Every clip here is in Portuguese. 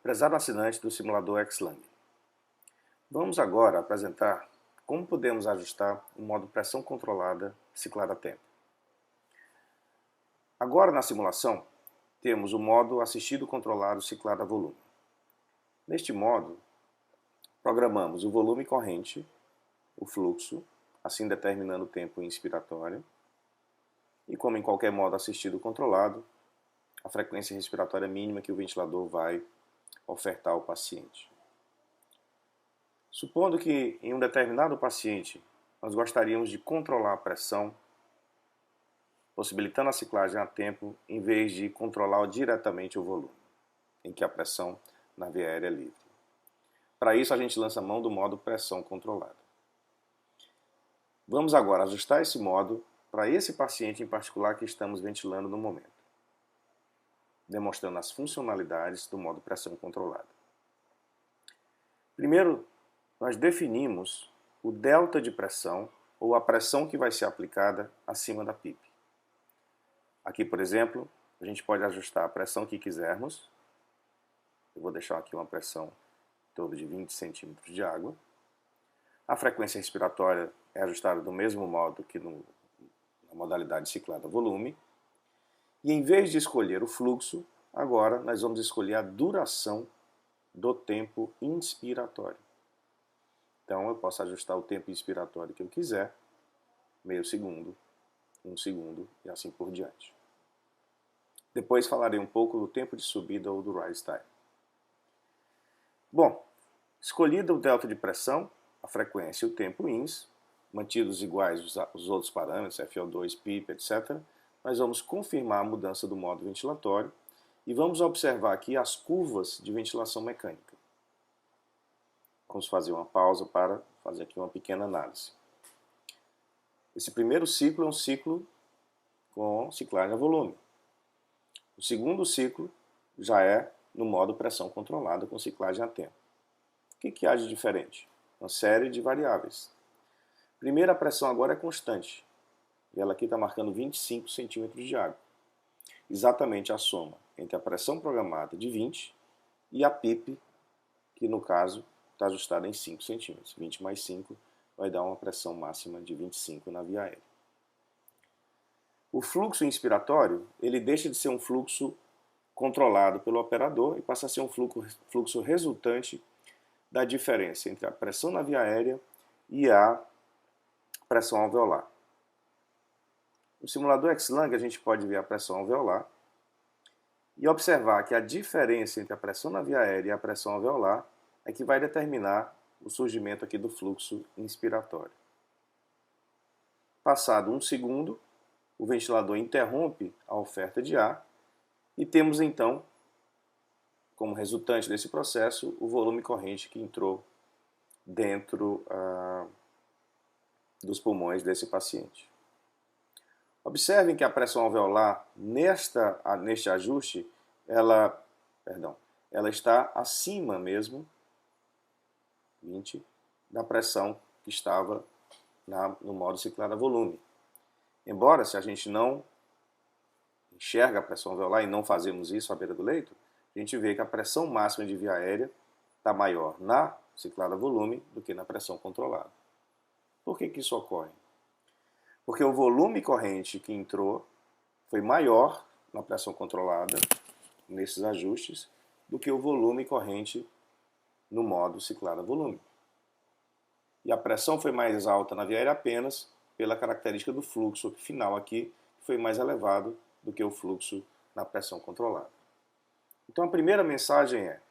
Prezado assinante do simulador Xlang. Vamos agora apresentar como podemos ajustar o modo pressão controlada ciclada a tempo. Agora na simulação, temos o modo assistido controlado ciclado a volume. Neste modo, programamos o volume corrente, o fluxo, assim determinando o tempo inspiratório, e como em qualquer modo assistido controlado, a frequência respiratória mínima que o ventilador vai ofertar ao paciente. Supondo que em um determinado paciente nós gostaríamos de controlar a pressão, possibilitando a ciclagem a tempo, em vez de controlar diretamente o volume, em que a pressão na via aérea é livre. Para isso a gente lança mão do modo pressão controlada. Vamos agora ajustar esse modo para esse paciente em particular que estamos ventilando no momento, demonstrando as funcionalidades do modo pressão controlada. Primeiro, nós definimos o delta de pressão, ou a pressão que vai ser aplicada acima da PIP. Aqui, por exemplo, a gente pode ajustar a pressão que quisermos. Eu vou deixar aqui uma pressão em torno de 20 centímetros de água. A frequência respiratória é ajustada do mesmo modo que na modalidade ciclada volume. E em vez de escolher o fluxo, agora nós vamos escolher a duração do tempo inspiratório. Então eu posso ajustar o tempo inspiratório que eu quiser, meio segundo, 1 segundo e assim por diante. Depois falarei um pouco do tempo de subida ou do rise time. Bom, escolhido o delta de pressão, a frequência e o tempo ins, mantidos iguais os outros parâmetros, FO2, PIP, etc., nós vamos confirmar a mudança do modo ventilatório e vamos observar aqui as curvas de ventilação mecânica. Vamos fazer uma pausa para fazer aqui uma pequena análise. Esse primeiro ciclo é um ciclo com ciclagem a volume. O segundo ciclo já é no modo pressão controlada com ciclagem a tempo. O que há de diferente? Uma série de variáveis. Primeiro, a pressão agora é constante. E ela aqui está marcando 25 centímetros de água. Exatamente a soma entre a pressão programada de 20 e a PIP, que no caso está ajustada em 5 centímetros. 20 mais 5 vai dar uma pressão máxima de 25 na via aérea. O fluxo inspiratório, ele deixa de ser um fluxo controlado pelo operador e passa a ser um fluxo resultante da diferença entre a pressão na via aérea e a pressão alveolar. No simulador Xlang a gente pode ver a pressão alveolar e observar que a diferença entre a pressão na via aérea e a pressão alveolar é que vai determinar o surgimento aqui do fluxo inspiratório. Passado 1 segundo, o ventilador interrompe a oferta de ar e temos então, como resultante desse processo, o volume corrente que entrou dentro dos pulmões desse paciente. Observem que a pressão alveolar, neste ajuste, ela está acima mesmo, 20, da pressão que estava no modo ciclado a volume. Embora, se a gente não enxerga a pressão alveolar e não fazemos isso à beira do leito, a gente vê que a pressão máxima de via aérea está maior na ciclada a volume do que na pressão controlada. Por que isso ocorre? Porque o volume corrente que entrou foi maior na pressão controlada, nesses ajustes, do que o volume corrente no modo ciclado a volume. E a pressão foi mais alta na via aérea apenas pela característica do fluxo final aqui, que foi mais elevado do que o fluxo na pressão controlada. Então a primeira mensagem é: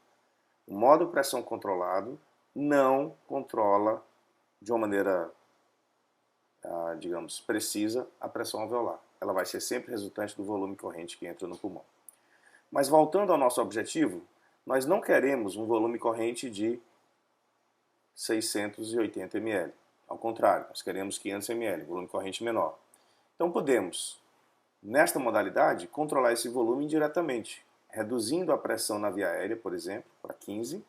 o modo pressão controlado não controla de uma maneira, digamos, precisa a pressão alveolar. Ela vai ser sempre resultante do volume corrente que entra no pulmão. Mas voltando ao nosso objetivo, nós não queremos um volume corrente de 680 ml. Ao contrário, nós queremos 500 ml, volume corrente menor. Então podemos, nesta modalidade, controlar esse volume indiretamente, reduzindo a pressão na via aérea, por exemplo, para 15.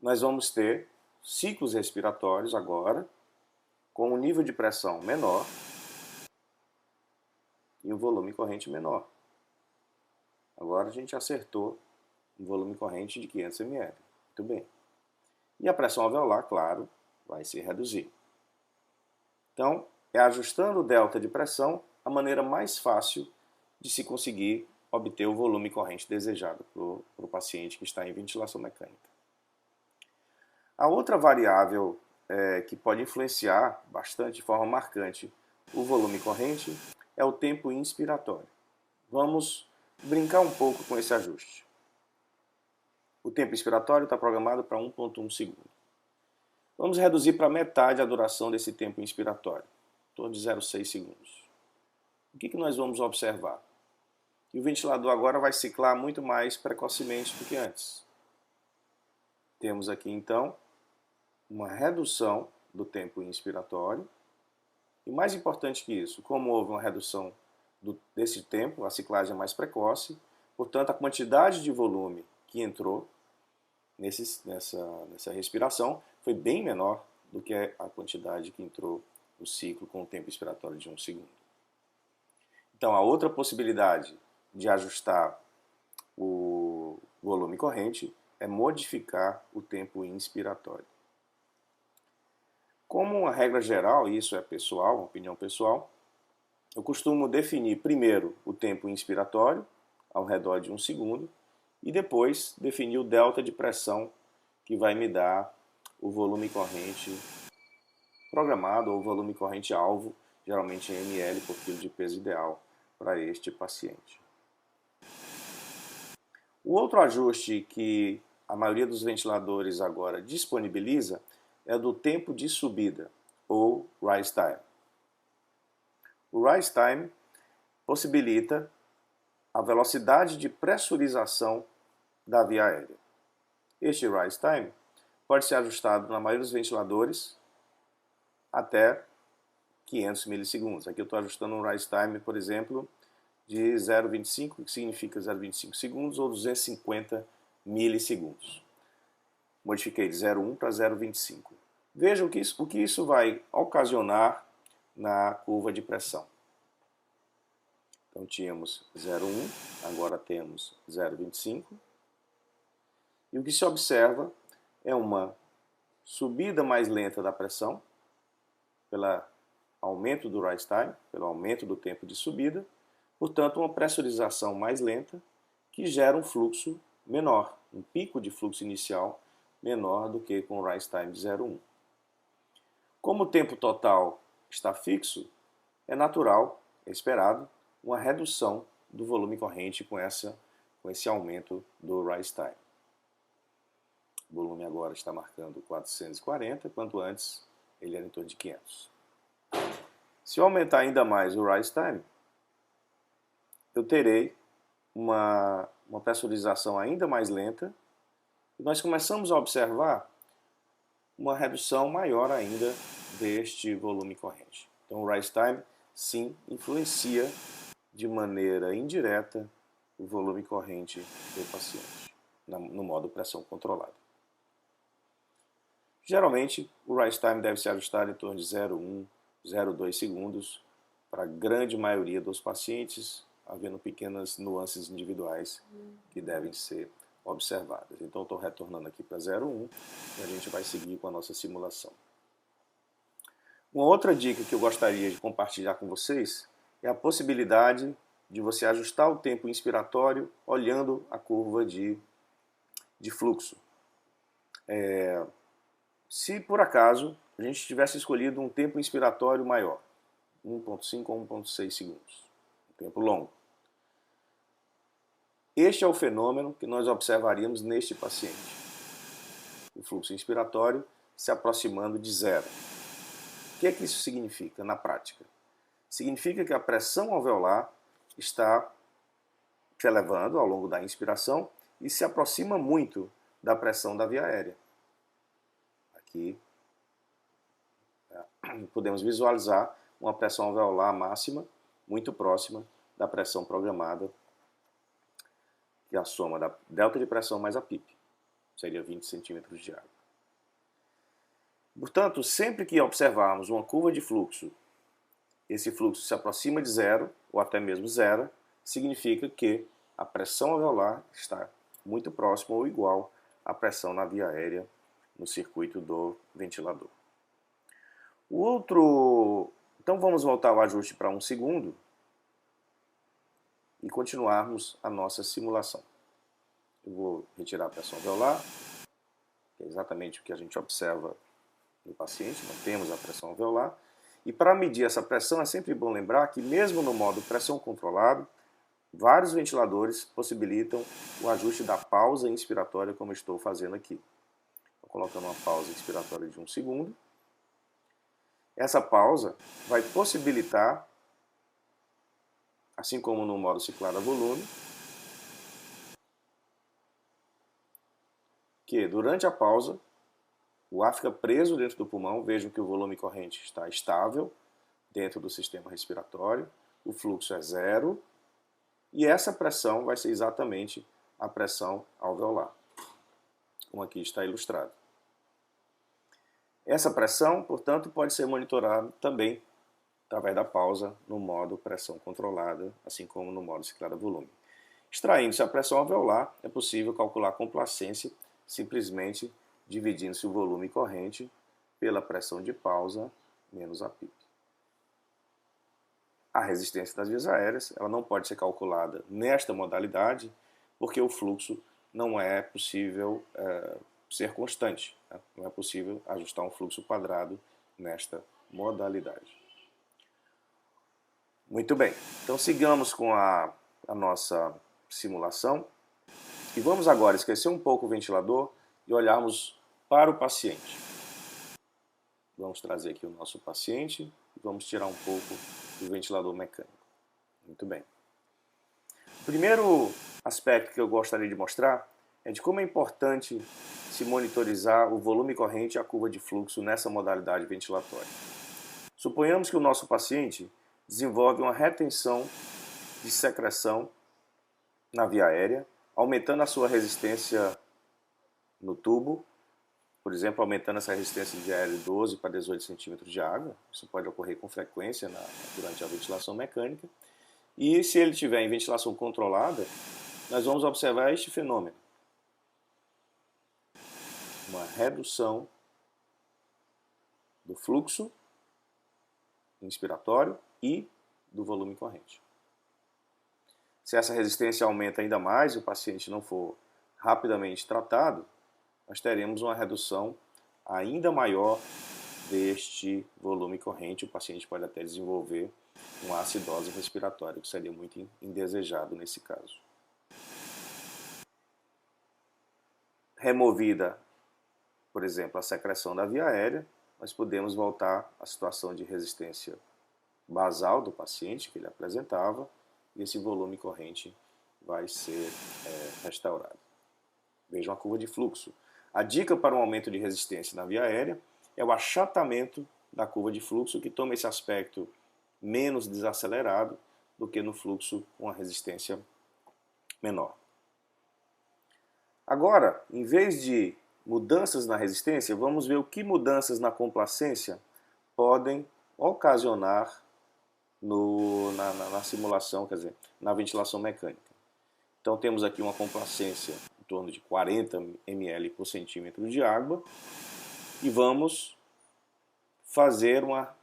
Nós vamos ter ciclos respiratórios agora, com um nível de pressão menor e um volume corrente menor. Agora a gente acertou um volume corrente de 500 ml. Muito bem. E a pressão alveolar, claro, vai se reduzir. Então, é ajustando o delta de pressão a maneira mais fácil de se conseguir obter o volume corrente desejado para o paciente que está em ventilação mecânica. A outra variável que pode influenciar bastante, de forma marcante, o volume corrente é o tempo inspiratório. Vamos brincar um pouco com esse ajuste. O tempo inspiratório está programado para 1,1 segundo. Vamos reduzir para metade a duração desse tempo inspiratório, em torno de 0,6 segundos. O que nós vamos observar? Que o ventilador agora vai ciclar muito mais precocemente do que antes. Temos aqui, então, uma redução do tempo inspiratório. E mais importante que isso, como houve uma redução desse tempo, a ciclagem é mais precoce, portanto, a quantidade de volume que entrou nessa respiração foi bem menor do que a quantidade que entrou no ciclo com o tempo inspiratório de 1 segundo. Então, a outra possibilidade de ajustar o volume corrente é modificar o tempo inspiratório. Como uma regra geral, e isso é pessoal, uma opinião pessoal, eu costumo definir primeiro o tempo inspiratório, ao redor de 1 segundo, e depois definir o delta de pressão que vai me dar o volume corrente programado ou o volume corrente alvo, geralmente em ml por quilo de peso ideal para este paciente. O outro ajuste que a maioria dos ventiladores agora disponibiliza é do tempo de subida, ou rise time. O rise time possibilita a velocidade de pressurização da via aérea. Este rise time pode ser ajustado na maioria dos ventiladores até 500 milissegundos. Aqui eu estou ajustando um rise time, por exemplo, de 0,25, que significa 0,25 segundos, ou 250 milissegundos. Modifiquei de 0,1 para 0,25. Vejam o que isso vai ocasionar na curva de pressão. Então tínhamos 0,1, agora temos 0,25. E o que se observa é uma subida mais lenta da pressão, pelo aumento do rise time, pelo aumento do tempo de subida, portanto uma pressurização mais lenta que gera um fluxo menor, um pico de fluxo inicial menor do que com o rise time de 0,1. Como o tempo total está fixo, é natural, é esperado, uma redução do volume corrente com esse aumento do rise time. O volume agora está marcando 440, quanto antes ele era em torno de 500. Se eu aumentar ainda mais o rise time, eu terei uma pressurização ainda mais lenta e nós começamos a observar uma redução maior ainda deste volume corrente. Então o rise time, sim, influencia de maneira indireta o volume corrente do paciente, no modo pressão controlada. Geralmente, o rise time deve ser ajustado em torno de 0,1, 0,2 segundos para a grande maioria dos pacientes, havendo pequenas nuances individuais que devem ser observadas. Então, estou retornando aqui para 0,1 e a gente vai seguir com a nossa simulação. Uma outra dica que eu gostaria de compartilhar com vocês é a possibilidade de você ajustar o tempo inspiratório olhando a curva de fluxo. Se por acaso a gente tivesse escolhido um tempo inspiratório maior, 1,5 ou 1,6 segundos, um tempo longo. Este é o fenômeno que nós observaríamos neste paciente. O fluxo inspiratório se aproximando de zero. O que é que isso significa na prática? Significa que a pressão alveolar está se elevando ao longo da inspiração e se aproxima muito da pressão da via aérea. Aqui podemos visualizar uma pressão alveolar máxima muito próxima da pressão programada, que é a soma da delta de pressão mais a PIP, seria 20 centímetros de água. Portanto, sempre que observarmos uma curva de fluxo, esse fluxo se aproxima de zero, ou até mesmo zero, significa que a pressão alveolar está muito próxima ou igual à pressão na via aérea no circuito do ventilador. Então vamos voltar o ajuste para 1 segundo e continuarmos a nossa simulação. Eu vou retirar a pressão alveolar, que é exatamente o que a gente observa no paciente, mantemos a pressão alveolar. E para medir essa pressão é sempre bom lembrar que mesmo no modo pressão controlado, vários ventiladores possibilitam o ajuste da pausa inspiratória, como eu estou fazendo aqui. Estou colocando uma pausa inspiratória de 1 segundo. Essa pausa vai possibilitar, assim como no modo ciclado a volume, que durante a pausa o ar fica preso dentro do pulmão. Vejam que o volume corrente está estável dentro do sistema respiratório, o fluxo é zero e essa pressão vai ser exatamente a pressão alveolar, como aqui está ilustrado. Essa pressão, portanto, pode ser monitorada também através da pausa no modo pressão controlada, assim como no modo ciclado a volume. Extraindo-se a pressão alveolar, é possível calcular a complacência simplesmente dividindo-se o volume corrente pela pressão de pausa menos a PIP. A resistência das vias aéreas ela não pode ser calculada nesta modalidade porque o fluxo não é possível ser constante. Né? Não é possível ajustar um fluxo quadrado nesta modalidade. Muito bem, então sigamos com a nossa simulação e vamos agora esquecer um pouco o ventilador e olharmos para o paciente. Vamos trazer aqui o nosso paciente e vamos tirar um pouco do ventilador mecânico. Muito bem. O primeiro aspecto que eu gostaria de mostrar é de como é importante se monitorizar o volume corrente e a curva de fluxo nessa modalidade ventilatória. Suponhamos que o nosso paciente desenvolve uma retenção de secreção na via aérea, aumentando a sua resistência no tubo, por exemplo, aumentando essa resistência de aéreo de 12 para 18 centímetros de água. Isso pode ocorrer com frequência durante a ventilação mecânica. E se ele estiver em ventilação controlada, nós vamos observar este fenômeno. Uma redução do fluxo inspiratório e do volume corrente. Se essa resistência aumenta ainda mais e o paciente não for rapidamente tratado, nós teremos uma redução ainda maior deste volume corrente. O paciente pode até desenvolver uma acidose respiratória, que seria muito indesejado nesse caso. Removida, por exemplo, a secreção da via aérea, nós podemos voltar à situação de resistência basal do paciente que ele apresentava e esse volume corrente vai ser restaurado. Vejam a curva de fluxo. A dica para um aumento de resistência na via aérea é o achatamento da curva de fluxo, que toma esse aspecto menos desacelerado do que no fluxo com a resistência menor. Agora, em vez de mudanças na resistência, vamos ver o que mudanças na complacência podem ocasionar na simulação, quer dizer, na ventilação mecânica. Então temos aqui uma complacência em torno de 40 ml por centímetro de água e vamos fazer uma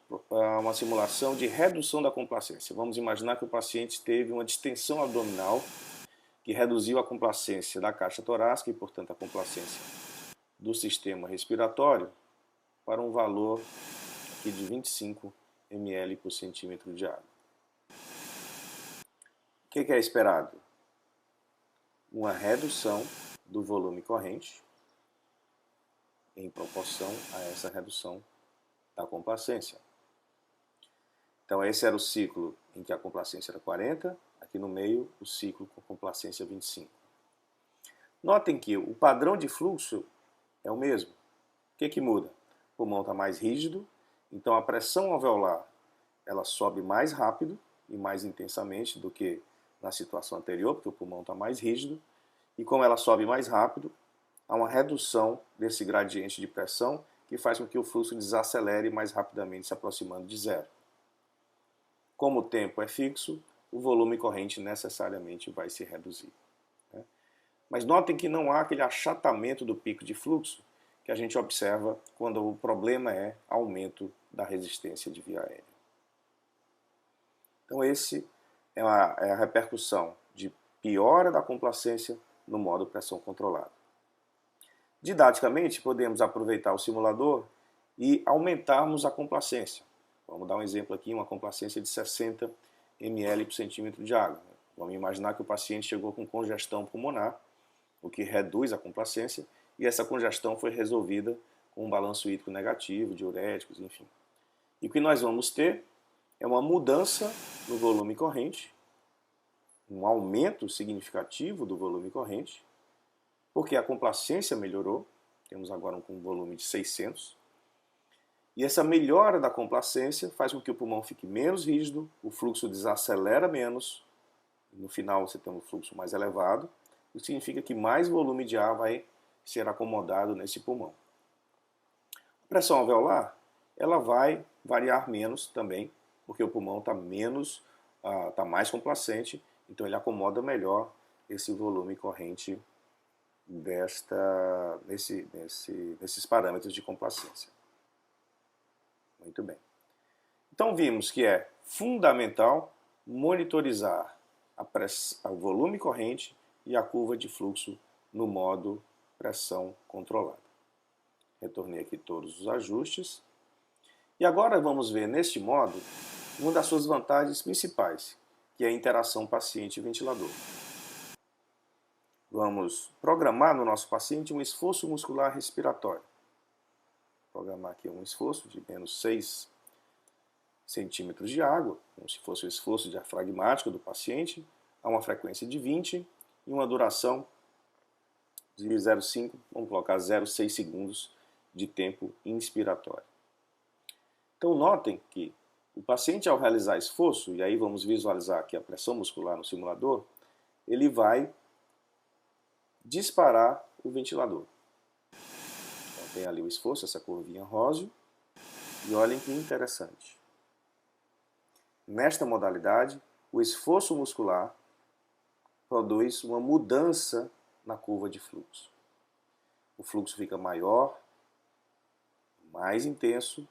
simulação de redução da complacência. Vamos imaginar que o paciente teve uma distensão abdominal que reduziu a complacência da caixa torácica e, portanto, a complacência do sistema respiratório para um valor aqui de 25 ml por centímetro de água. O que é esperado? Uma redução do volume corrente em proporção a essa redução da complacência. Então esse era o ciclo em que a complacência era 40, aqui no meio o ciclo com complacência 25. Notem que o padrão de fluxo é o mesmo. O que muda? O pulmão está mais rígido, então a pressão alveolar ela sobe mais rápido e mais intensamente do que na situação anterior, porque o pulmão está mais rígido, e como ela sobe mais rápido, há uma redução desse gradiente de pressão que faz com que o fluxo desacelere mais rapidamente, se aproximando de zero. Como o tempo é fixo, o volume corrente necessariamente vai se reduzir. Né? Mas notem que não há aquele achatamento do pico de fluxo que a gente observa quando o problema é aumento da resistência de via aérea. Então esse é a repercussão de piora da complacência no modo pressão controlada. Didaticamente, podemos aproveitar o simulador e aumentarmos a complacência. Vamos dar um exemplo aqui, uma complacência de 60 ml por centímetro de água. Vamos imaginar que o paciente chegou com congestão pulmonar, o que reduz a complacência, e essa congestão foi resolvida com um balanço hídrico negativo, diuréticos, enfim. E o que nós vamos ter é uma mudança no volume corrente, um aumento significativo do volume corrente, porque a complacência melhorou, temos agora um volume de 600, e essa melhora da complacência faz com que o pulmão fique menos rígido, o fluxo desacelera menos, no final você tem um fluxo mais elevado, o que significa que mais volume de ar vai ser acomodado nesse pulmão. A pressão alveolar, ela vai variar menos também, porque o pulmão está mais complacente, então ele acomoda melhor esse volume corrente nesses parâmetros de complacência. Muito bem. Então vimos que é fundamental monitorizar o volume corrente e a curva de fluxo no modo pressão controlada. Retornei aqui todos os ajustes. E agora vamos ver neste modo uma das suas vantagens principais, que é a interação paciente-ventilador. Vamos programar no nosso paciente um esforço muscular respiratório. Vou programar aqui um esforço de menos 6 centímetros de água, como se fosse o esforço diafragmático do paciente, a uma frequência de 20 e uma duração de 0,5, vamos colocar 0,6 segundos de tempo inspiratório. Então notem que o paciente, ao realizar esforço, e aí vamos visualizar aqui a pressão muscular no simulador, ele vai disparar o ventilador. Então tem ali o esforço, essa curvinha rosa, e olhem que interessante. Nesta modalidade, o esforço muscular produz uma mudança na curva de fluxo. O fluxo fica maior, mais intenso,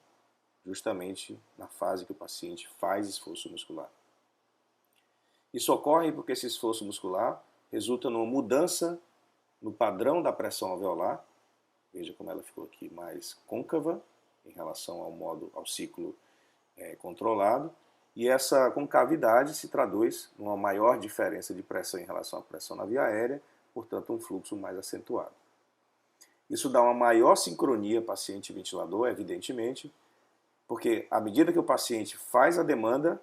justamente na fase que o paciente faz esforço muscular. Isso ocorre porque esse esforço muscular resulta numa mudança no padrão da pressão alveolar. Veja como ela ficou aqui mais côncava em relação ao ciclo controlado. E essa concavidade se traduz numa maior diferença de pressão em relação à pressão na via aérea, portanto um fluxo mais acentuado. Isso dá uma maior sincronia paciente-ventilador, evidentemente, porque à medida que o paciente faz a demanda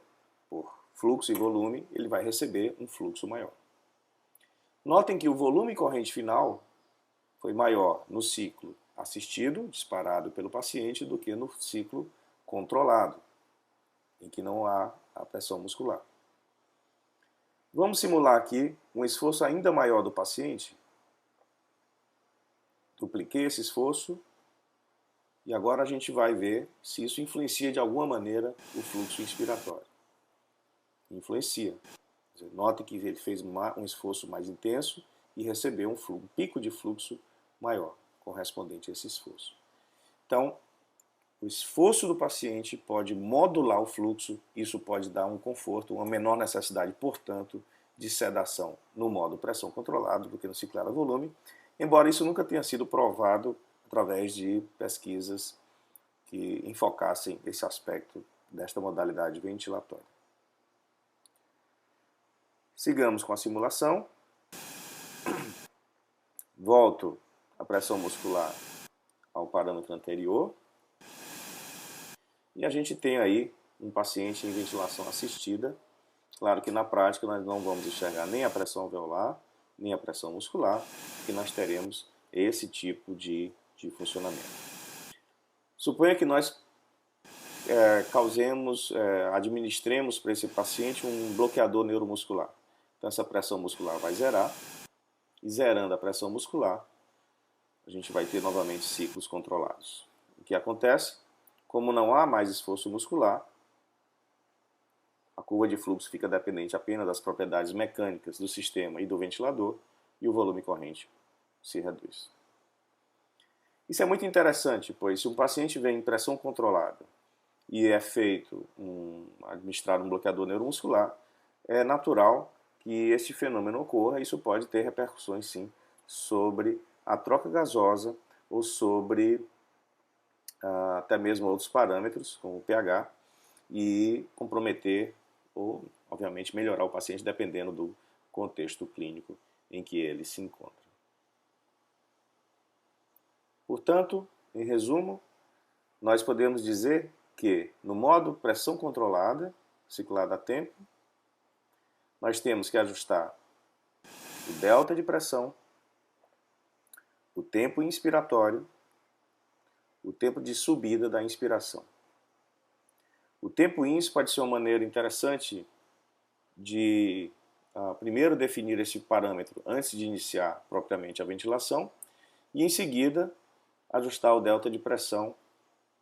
por fluxo e volume, ele vai receber um fluxo maior. Notem que o volume corrente final foi maior no ciclo assistido, disparado pelo paciente, do que no ciclo controlado, em que não há a pressão muscular. Vamos simular aqui um esforço ainda maior do paciente. Dupliquei esse esforço e agora a gente vai ver se isso influencia de alguma maneira o fluxo inspiratório. Influencia. Note que ele fez um esforço mais intenso e recebeu um pico de fluxo maior, correspondente a esse esforço. Então, o esforço do paciente pode modular o fluxo, isso pode dar um conforto, uma menor necessidade, portanto, de sedação no modo pressão controlada do que no ciclo volume, embora isso nunca tenha sido provado através de pesquisas que enfocassem esse aspecto desta modalidade ventilatória. Sigamos com a simulação. Volto a pressão muscular ao parâmetro anterior. E a gente tem aí um paciente em ventilação assistida. Claro que na prática nós não vamos enxergar nem a pressão alveolar, nem a pressão muscular, porque nós teremos esse tipo de funcionamento. Suponha que nós administremos para esse paciente um bloqueador neuromuscular. Então essa pressão muscular vai zerar, e zerando a pressão muscular, a gente vai ter novamente ciclos controlados. O que acontece? Como não há mais esforço muscular, A curva de fluxo fica dependente apenas das propriedades mecânicas do sistema e do ventilador, e o volume corrente se reduz. Isso é muito interessante, pois se um paciente vem em pressão controlada e é administrado um bloqueador neuromuscular, é natural que este fenômeno ocorra. Isso pode ter repercussões, sim, sobre a troca gasosa ou sobre até mesmo outros parâmetros, como o pH, e comprometer ou, obviamente, melhorar o paciente dependendo do contexto clínico em que ele se encontra. Portanto, em resumo, nós podemos dizer que no modo pressão controlada, ciclada a tempo, nós temos que ajustar o delta de pressão, o tempo inspiratório, o tempo de subida da inspiração. O tempo ins pode ser uma maneira interessante de primeiro definir esse parâmetro antes de iniciar propriamente a ventilação e em seguida ajustar o delta de pressão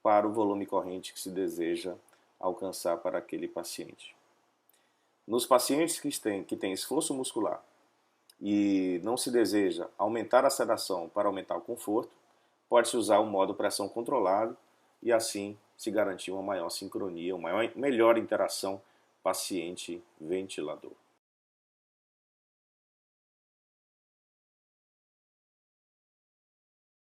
para o volume corrente que se deseja alcançar para aquele paciente. Nos pacientes que têm esforço muscular e não se deseja aumentar a sedação para aumentar o conforto, pode-se usar o modo pressão controlado e assim se garantir uma maior sincronia, uma melhor interação paciente-ventilador.